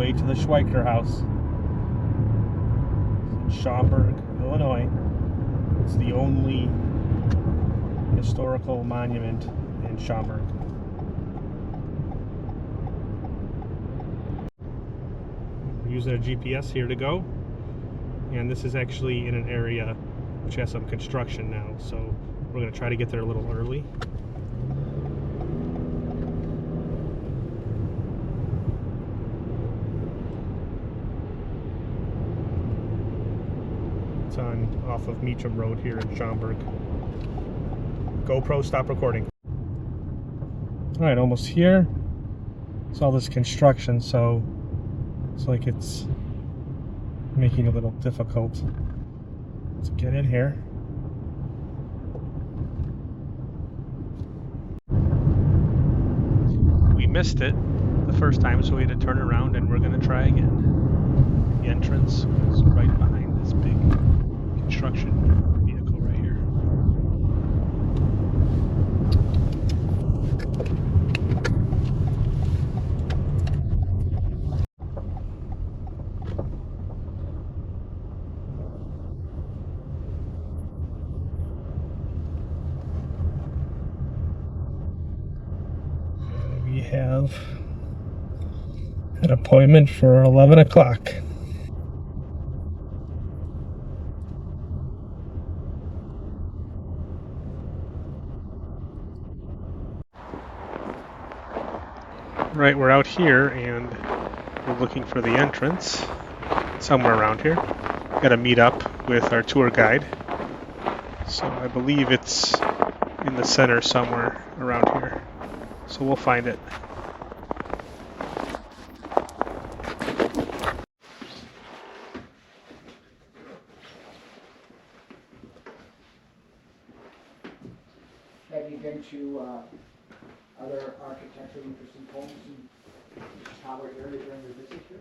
way to the Schweikher House in Schaumburg, Illinois. It's the only historical monument in Schaumburg. We're using a GPS here to go, and this is actually in an area which has some construction now, so we're going to try to get there a little early. It's off of Meacham Road here in Schaumburg. GoPro, stop recording. Alright, almost here. It's all this construction, so it's like it's making it a little difficult to get in here. We missed it the first time, so we had to turn around and we're going to try again. The entrance is right behind this big construction vehicle right here. We have an appointment for 11 o'clock. Right, we're out here and we're looking for the entrance somewhere around here. Got to meet up with our tour guide. So I believe it's in the center somewhere around here. So we'll find it. Have you been to other architecturally interesting homes in the Chicago area during your visit here?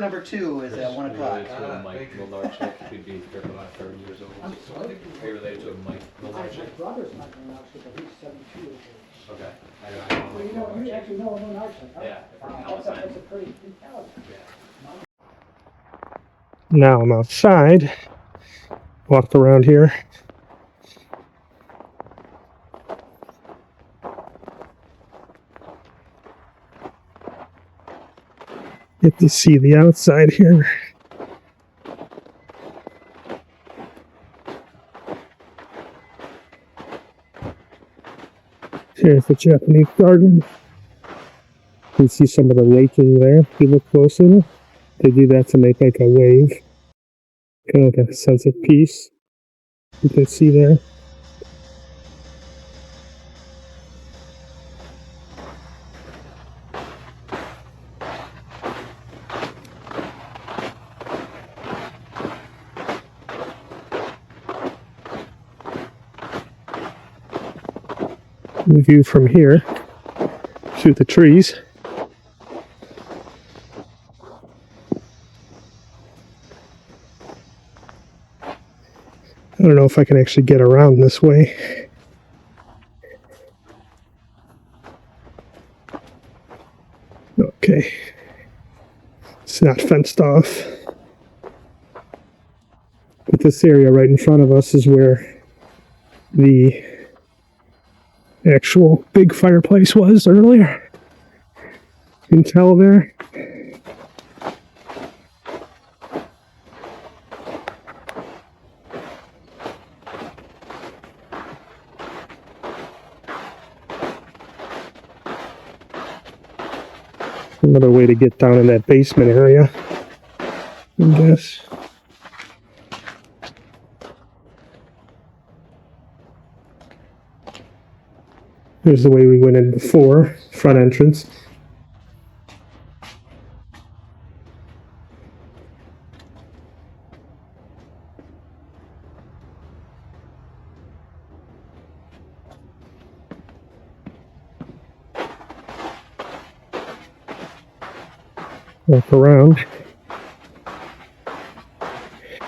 number 2 is at 1 o'clock. Related to a Mike Milnarczyk, who'd be here for about 30 years old. I'm sorry? Are you related to a Mike My Milnarczyk? brother's not going to but he's 72 years old. Okay. Well, you know, you actually know him, Archie, huh? Yeah, from That's Palestine. a pretty big talent. Now I'm outside. Walked around here. Get to see the outside here. Here's the Japanese garden. You can see some of the raking there. If you look closer, they do that to make like a wave. Kind of like a sense of peace. You can see there. The view from here through the trees. I don't know if I can actually get around this way. Okay. It's not fenced off. But this area right in front of us is where the actual big fireplace was earlier. You can tell there. Another way to get down in that basement area, I guess. Here's the way we went in before, front entrance. Walk around.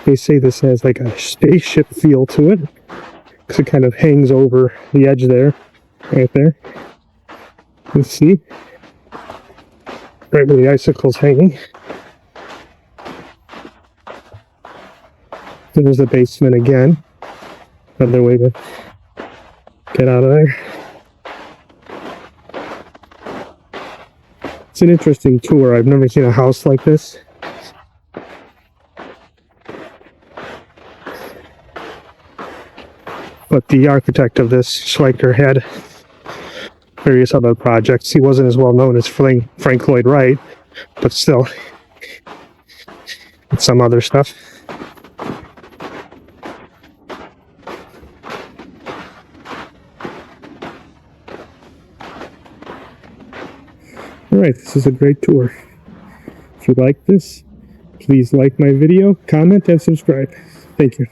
They say this has like a spaceship feel to it, because it kind of hangs over the edge there, right there. You see? Right where the icicle's hanging. There's the basement again. Another way to get out of there. It's an interesting tour. I've never seen a house like this. But the architect of this, Schweikher, had various other projects. He wasn't as well known as Frank Lloyd Wright, but still, it's some other stuff. Alright, this is a great tour. If you like this, please like my video, comment, and subscribe. Thank you.